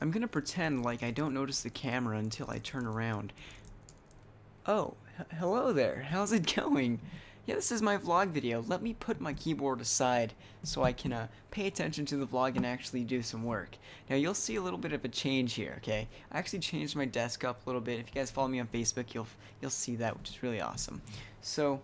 I'm gonna pretend like I don't notice the camera until I turn around. Oh, hello there. How's it going? Yeah, this is my vlog video. Let me put my keyboard aside so I can pay attention to the vlog and actually do some work. Now, you'll see a little bit of a change here, okay? I actually changed my desk up a little bit. If you guys follow me on Facebook, you'll see that, which is really awesome. So,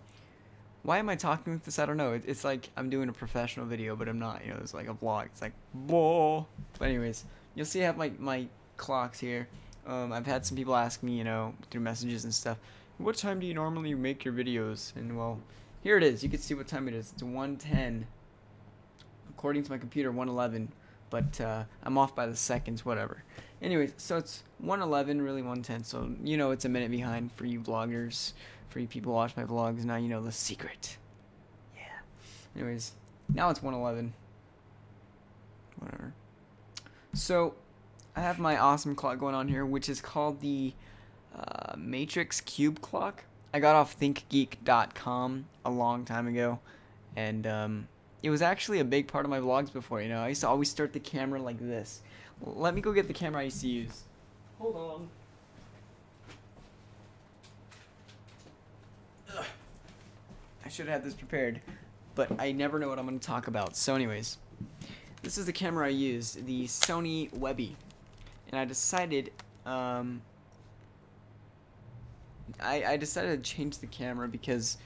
why am I talking like this? I don't know. It's like I'm doing a professional video, but I'm not. You know, it's like a vlog. It's like, whoa. But anyways, you'll see I have my clocks here. I've had some people ask me, you know, through messages and stuff, what time do you normally make your videos? And well, here it is. You can see what time it is. It's 1:10. According to my computer, 1:11. But I'm off by the seconds, whatever. Anyways, so it's 1:11, really 1:10. So, you know, it's a minute behind for you vloggers. For you people who watch my vlogs, now you know the secret. Yeah. Anyways, now it's 1:11. Whatever. So, I have my awesome clock going on here, which is called the Matrix Cube Clock. I got off thinkgeek.com a long time ago, and it was actually a big part of my vlogs before. You know, I used to always start the camera like this. Let me go get the camera I used to use. Hold on. Ugh. I should have had this prepared, but I never know what I'm going to talk about. So anyways, this is the camera I use, the Sony Webby. And I decided, I decided to change the camera because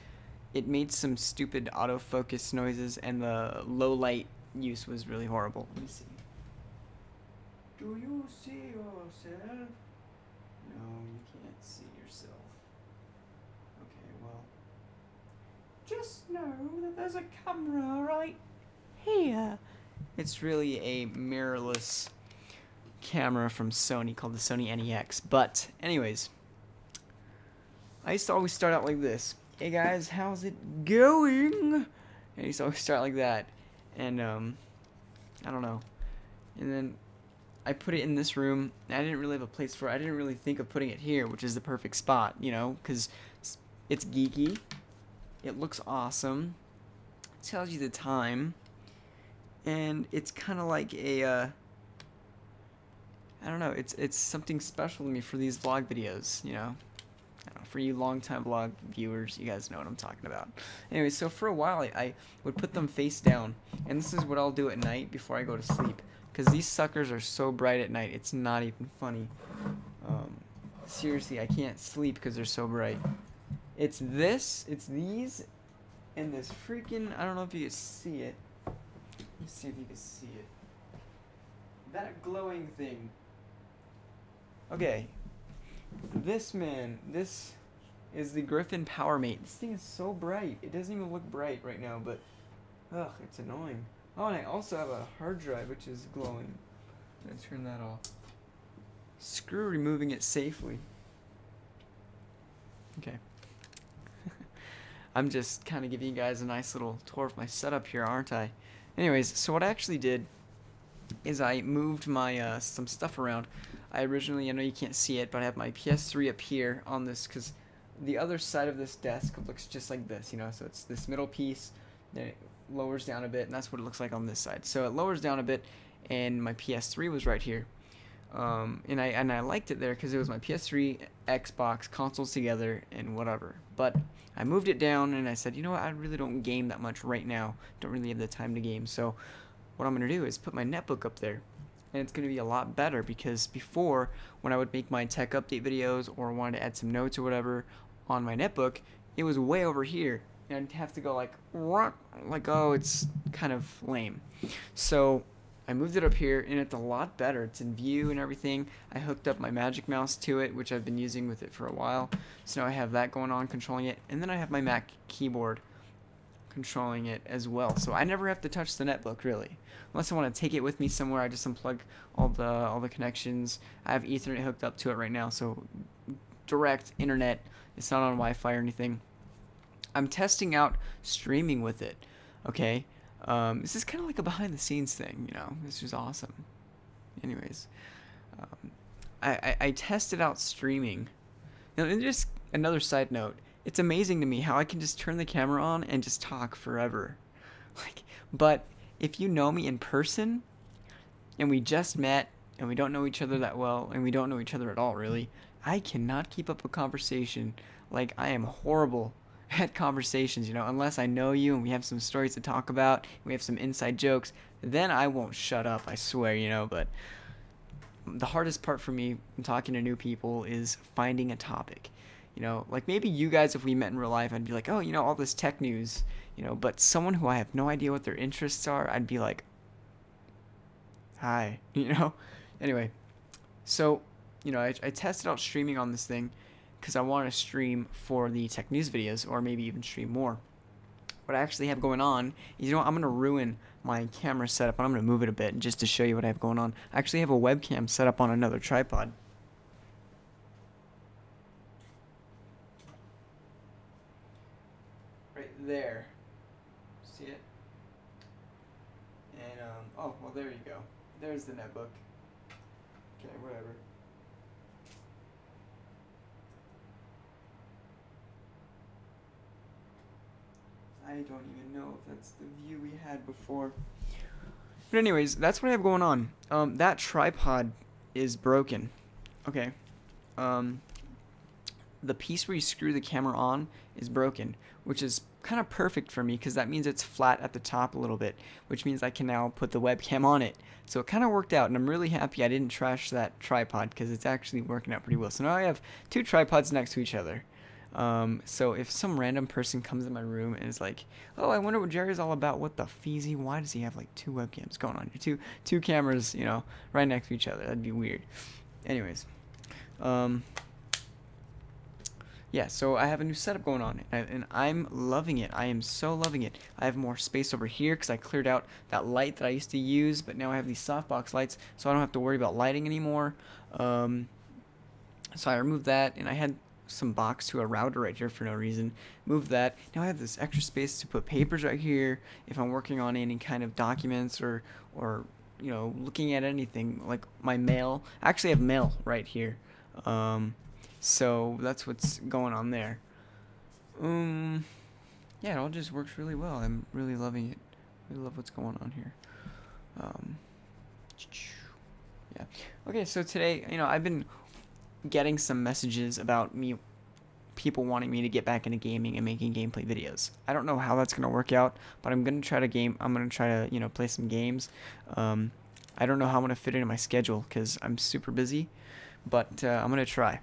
it made some stupid autofocus noises and the low light use was really horrible. Let me see. Do you see yourself? No, you can't see yourself. Okay, well, just know that there's a camera right here. It's really a mirrorless camera from Sony called the Sony NEX. But anyways, I used to always start out like this. Hey guys, how's it going? I used to always start like that. And I don't know. And then I put it in this room. I didn't really have a place for it. I didn't really think of putting it here, which is the perfect spot, you know, because it's geeky. It looks awesome. It tells you the time. And it's kind of like a I don't know, it's something special to me for these vlog videos, you know. I don't know, for you long-time vlog viewers, you guys know what I'm talking about. Anyway, so for a while I would put them face down, and this is what I'll do at night before I go to sleep, because these suckers are so bright at night, it's not even funny. Seriously, I can't sleep because they're so bright. It's these, and this freaking, I don't know if you can see it. Let's see if you can see it. That glowing thing. Okay, this is the Griffin PowerMate. This thing is so bright. It doesn't even look bright right now, but ugh, it's annoying. Oh, and I also have a hard drive which is glowing. I'm gonna turn that off. Screw removing it safely. Okay. I'm just kind of giving you guys a nice little tour of my setup here, aren't I? Anyways, so what I actually did is I moved my some stuff around. I originally, I know you can't see it, but I have my PS3 up here on this because the other side of this desk looks just like this, you know, so it's this middle piece, then it lowers down a bit, and that's what it looks like on this side. So it lowers down a bit, and my PS3 was right here. And I liked it there because it was my PS3, Xbox, consoles together, and whatever. But I moved it down, and I said, you know what, I really don't game that much right now. Don't really have the time to game, so what I'm going to do is put my netbook up there. And it's going to be a lot better because before, when I would make my tech update videos or wanted to add some notes or whatever on my netbook, it was way over here. And I'd have to go like, oh, it's kind of lame. So I moved it up here, and it's a lot better. It's in view and everything. I hooked up my Magic Mouse to it, which I've been using with it for a while. So now I have that going on, controlling it. And then I have my Mac keyboard controlling it as well. So I never have to touch the netbook, really. Unless I want to take it with me somewhere, I just unplug all the connections. I have Ethernet hooked up to it right now, so direct internet. It's not on Wi-Fi or anything. I'm testing out streaming with it. Okay, this is kind of like a behind-the-scenes thing, you know. This is awesome. Anyways, I tested out streaming. Now, and just another side note. It's amazing to me how I can just turn the camera on and just talk forever. But if you know me in person and we just met and we don't know each other that well, and we don't know each other at all, really, I cannot keep up a conversation. Like, I am horrible at conversations, unless I know you and we have some stories to talk about, we have some inside jokes, then I won't shut up, I swear, but the hardest part for me when talking to new people is finding a topic. Like maybe you guys, if we met in real life, I'd be like, oh, all this tech news, but someone who I have no idea what their interests are, I'd be like, hi, Anyway, so, I tested out streaming on this thing because I want to stream for the tech news videos, or maybe even stream more. What I actually have going on is, I'm going to ruin my camera setup, and I'm going to move it a bit just to show you what I have going on. I actually have a webcam set up on another tripod. Right there. See it? And, oh, well, there you go. There's the netbook. Okay, whatever. I don't even know if that's the view we had before. But anyways, that's what I have going on. That tripod is broken. Okay. The piece where you screw the camera on is broken, which is kind of perfect for me because that means it's flat at the top a little bit, which means I can now put the webcam on it. So it kind of worked out, and I'm really happy I didn't trash that tripod because it's actually working out pretty well. So now I have two tripods next to each other. So if some random person comes in my room and is like, oh, I wonder what Jerry's all about, what the feezy, why does he have like two webcams going on here, two cameras, right next to each other? That'd be weird. Anyways, yeah, so I have a new setup going on, and I'm loving it. I am so loving it. I have more space over here because I cleared out that light that I used to use, but now I have these softbox lights, so I don't have to worry about lighting anymore. So I removed that, and I had some box to a router right here for no reason. Moved that. Now I have this extra space to put papers right here if I'm working on any kind of documents or looking at anything like my mail. I actually have mail right here. So that's what's going on there. Yeah, it all just works really well. I'm really loving it. I love what's going on here. Yeah. Okay, so today, I've been getting some messages about people wanting me to get back into gaming and making gameplay videos. I don't know how that's gonna work out, but I'm gonna try to play some games. I don't know how I'm gonna fit it in my schedule because I'm super busy, but I'm gonna try.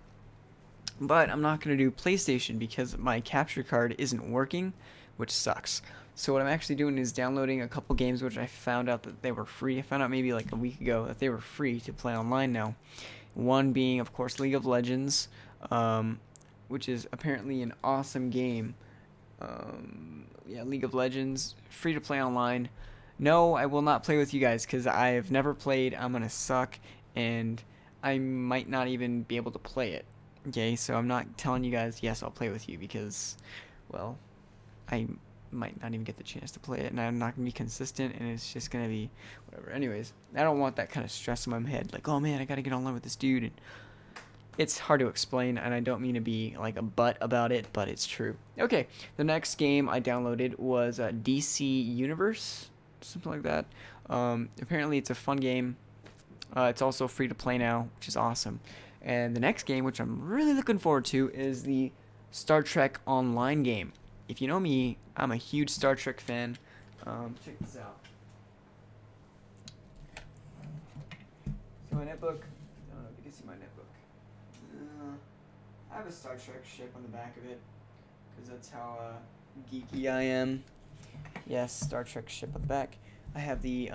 But I'm not gonna do PlayStation because my capture card isn't working, which sucks. So what I'm actually doing is downloading a couple games which I found out that they were free. I found out maybe like a week ago that they were free to play online now. One being, of course, League of Legends, which is apparently an awesome game. Yeah, League of Legends, free to play online. No, I will not play with you guys because I have never played. I'm going to suck, and I might not even be able to play it. Okay, so I'm not telling you guys, yes, I'll play with you because, well, I might not even get the chance to play it, and I'm not going to be consistent, and it's just going to be whatever. Anyways, I don't want that kind of stress in my head, like, oh man, I got to get online with this dude, and it's hard to explain, and I don't mean to be like a butt about it, but it's true. Okay, the next game I downloaded was DC Universe, something like that. Apparently it's a fun game. It's also free to play now, which is awesome. And the next game, which I'm really looking forward to, is the Star Trek Online game. If you know me, I'm a huge Star Trek fan. Check this out. So my netbook, I don't know if you can see my netbook. I have a Star Trek ship on the back of it, because that's how geeky I am. Yes, Star Trek ship on the back. I have the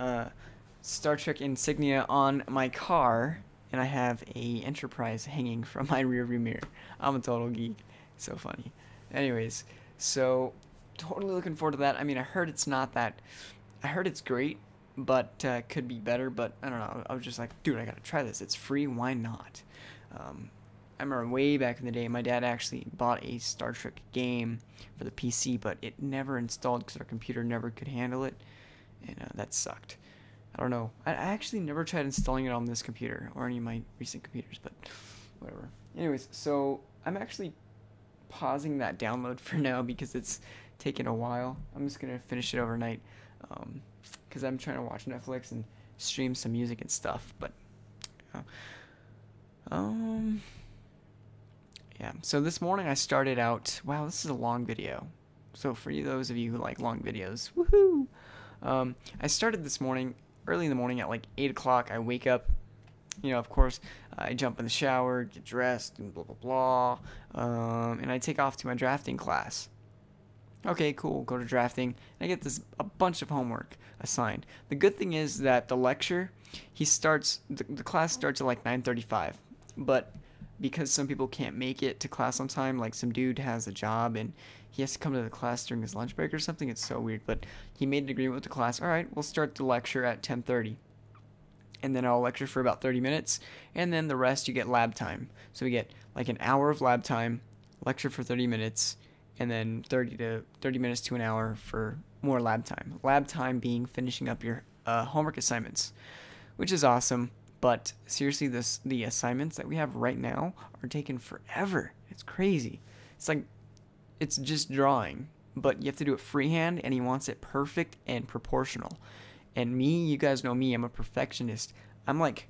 Star Trek insignia on my car, and I have a Enterprise hanging from my rearview mirror. I'm a total geek. So funny. Anyways, so totally looking forward to that. I mean, I heard it's great, but could be better, but I don't know. I was just like, dude, I gotta try this. It's free, why not? I remember way back in the day, my dad actually bought a Star Trek game for the PC, but it never installed because our computer never could handle it, and that sucked. I don't know. I actually never tried installing it on this computer or any of my recent computers, but whatever. Anyways, so I'm actually pausing that download for now because it's taken a while. I'm just gonna finish it overnight because I'm trying to watch Netflix and stream some music and stuff, but Yeah, so this morning I started out, wow, this is a long video. So for you, those of you who like long videos, woohoo! I started this morning, early in the morning at like 8 o'clock. I wake up, of course, I jump in the shower, get dressed, and blah, blah, blah. And I take off to my drafting class. Okay, cool, go to drafting. I get a bunch of homework assigned. The good thing is that the lecture, the class starts at like 9:35. But because some people can't make it to class on time, like some dude has a job and he has to come to the class during his lunch break or something. It's so weird, but he made an agreement with the class. All right, we'll start the lecture at 10:30, and then I'll lecture for about 30 minutes, and then the rest you get lab time. So we get like an hour of lab time, lecture for 30 minutes, and then 30 minutes to an hour for more lab time. Lab time being finishing up your homework assignments, which is awesome. But seriously, the assignments that we have right now are taking forever. It's crazy. It's like, it's just drawing, but you have to do it freehand, and he wants it perfect and proportional. And me, you guys know me, I'm a perfectionist. I'm like,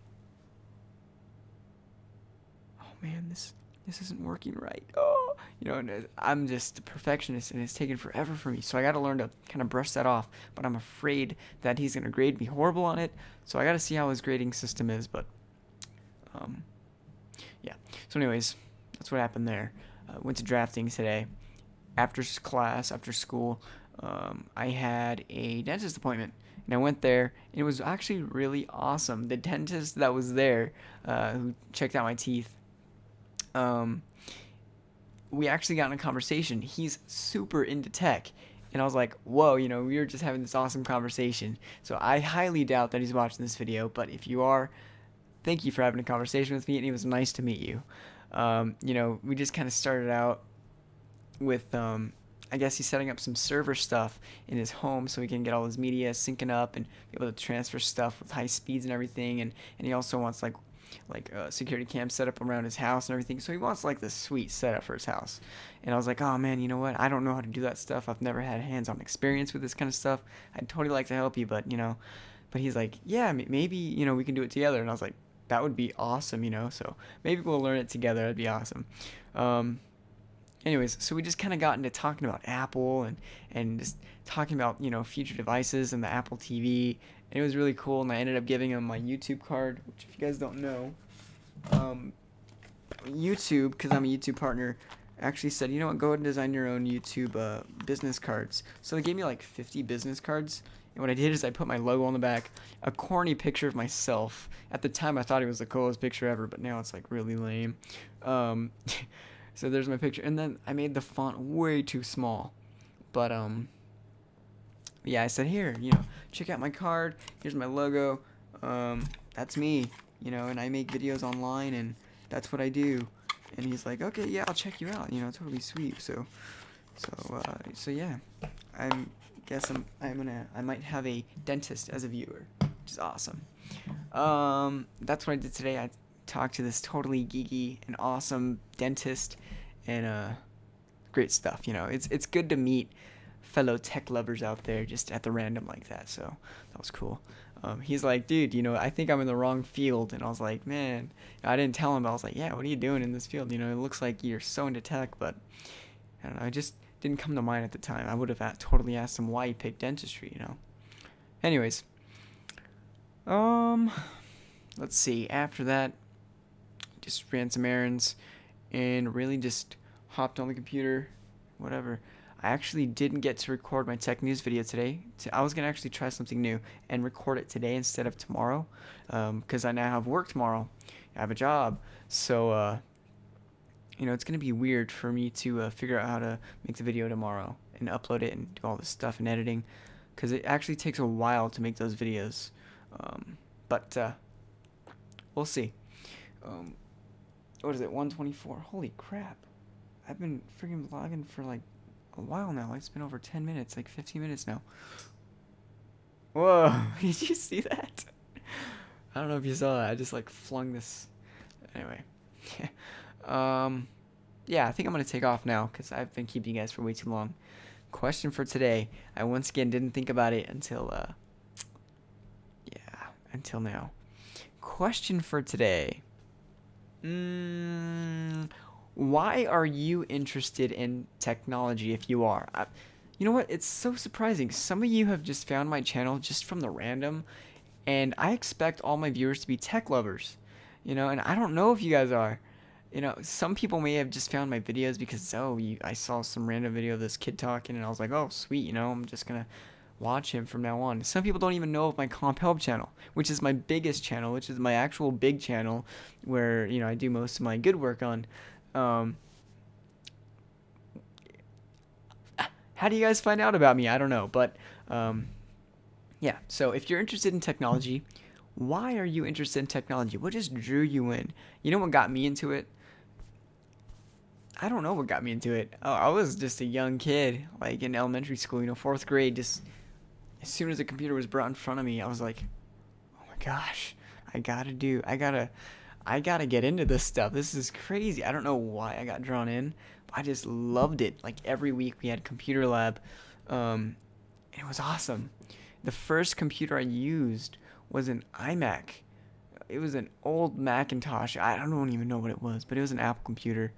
oh man, this isn't working right. Oh, and I'm just a perfectionist, and it's taking forever for me. So I got to learn to kind of brush that off. But I'm afraid that he's gonna grade me horrible on it. So I got to see how his grading system is. But yeah. So anyways, that's what happened there. Went to drafting today. After class, after school, I had a dentist appointment. And I went there, and it was actually really awesome. The dentist that was there, who checked out my teeth, we actually got in a conversation. He's super into tech, and I was like, whoa, we were just having this awesome conversation. So I highly doubt that he's watching this video, but if you are, thank you for having a conversation with me, and it was nice to meet you. We just kind of started out with, I guess he's setting up some server stuff in his home so he can get all his media syncing up and be able to transfer stuff with high speeds and everything, and he also wants like security cam set up around his house and everything. So he wants like this sweet setup for his house. And I was like, oh man, you know what? I don't know how to do that stuff. I've never had hands-on experience with this kind of stuff. I'd totally like to help you, but but he's like, yeah, maybe we can do it together. And I was like, that would be awesome, So maybe we'll learn it together. That'd be awesome. Anyways, so we just kind of got into talking about Apple and just talking about future devices and the Apple TV. And it was really cool, and I ended up giving him my YouTube card, which if you guys don't know, YouTube, because I'm a YouTube partner, actually said, you know what, go ahead and design your own YouTube business cards. So they gave me like 50 business cards, and what I did is I put my logo on the back, a corny picture of myself. At the time I thought it was the coolest picture ever, but now it's like really lame. So there's my picture, and then I made the font way too small, but yeah, I said, here, check out my card, here's my logo, that's me, and I make videos online, and that's what I do. And he's like, okay, yeah, I'll check you out, totally sweet. So yeah, I might have a dentist as a viewer, which is awesome. That's what I did today. I talked to this totally geeky and awesome dentist, and great stuff. It's good to meet fellow tech lovers out there just at the random like that. So that was cool. He's like, dude, I think I'm in the wrong field. And I was like, man, I didn't tell him. I was like, yeah, what are you doing in this field? It looks like you're so into tech, but I don't know. It just didn't come to mind at the time. I would have totally asked him why he picked dentistry, Anyways, let's see. After that, just ran some errands and really just hopped on the computer, whatever. I actually didn't get to record my tech news video today. I was going to actually try something new and record it today instead of tomorrow, because I now have work tomorrow. I have a job. So, it's going to be weird for me to figure out how to make the video tomorrow and upload it and do all this stuff and editing, because it actually takes a while to make those videos. But we'll see. What is it, 1:24? Holy crap. I've been freaking vlogging for like a while now. It's been over 10 minutes, like 15 minutes now. Whoa, did you see that? I don't know if you saw that. I just like flung this. Anyway. Yeah, I think I'm going to take off now because I've been keeping you guys for way too long. Question for today. I once again didn't think about it until, until now. question for today. Why are you interested in technology if you are? You know what? It's so surprising. Some of you have just found my channel just from the random, and I expect all my viewers to be tech lovers, and I don't know if you guys are. Some people may have just found my videos because, I saw some random video of this kid talking, and I was like, oh, sweet, I'm just gonna watch him from now on. Some people don't even know of my Comp Help channel, which is my biggest channel, which is my actual big channel, where, I do most of my good work on. How do you guys find out about me? I don't know, but, yeah, so if you're interested in technology, why are you interested in technology? What just drew you in? You know what got me into it? I don't know what got me into it. Oh, I was just a young kid, like in elementary school, 4th grade. Just as soon as the computer was brought in front of me, I was like, oh my gosh, I gotta get into this stuff. This is crazy. I don't know why I got drawn in, but I just loved it. Like every week we had computer lab, and it was awesome. The first computer I used was an iMac. It was an old Macintosh. I don't even know what it was, but it was an Apple computer.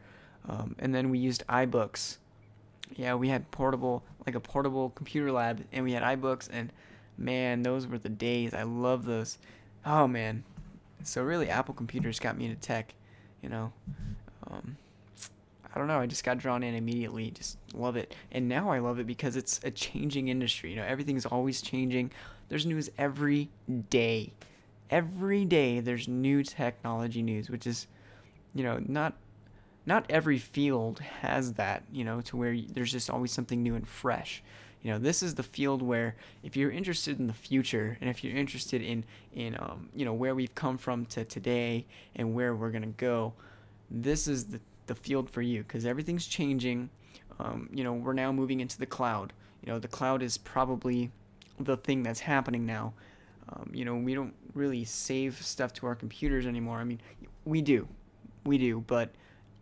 And then we used iBooks. Yeah, we had a portable computer lab, and we had iBooks, and man, those were the days. I love those. Oh man. So really, Apple computers got me into tech, I don't know, I just got drawn in immediately, just love it. And now I love it because it's a changing industry, everything's always changing. There's news every day. Every day there's new technology news, which is, not every field has that, to where there's just always something new and fresh. This is the field where if you're interested in the future, and if you're interested in where we've come from to today and where we're going to go, this is the field for you, because everything's changing. We're now moving into the cloud. The cloud is probably the thing that's happening now. We don't really save stuff to our computers anymore. I mean, we do, but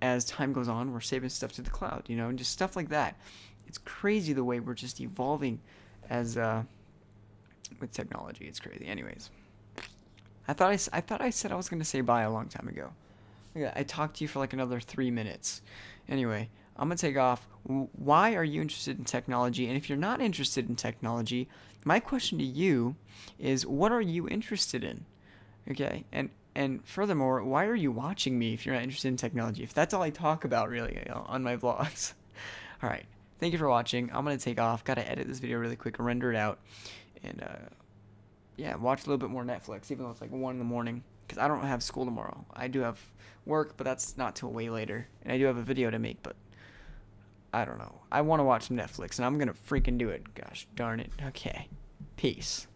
as time goes on, we're saving stuff to the cloud, and just stuff like that. It's crazy the way we're just evolving as with technology. It's crazy. Anyways, I thought I said I was gonna say bye a long time ago. Yeah, I talked to you for like another 3 minutes. Anyway, I'm gonna take off. Why are you interested in technology? And if you're not interested in technology, my question to you is, what are you interested in? Okay, and furthermore, why are you watching me if you're not interested in technology? If that's all I talk about really on my vlogs. All right. Thank you for watching. I'm going to take off. Got to edit this video really quick and render it out. And, yeah, watch a little bit more Netflix, even though it's like 1 in the morning. Because I don't have school tomorrow. I do have work, but that's not till way later. And I do have a video to make, but I don't know. I want to watch some Netflix, and I'm going to freaking do it. Gosh darn it. Okay. Peace.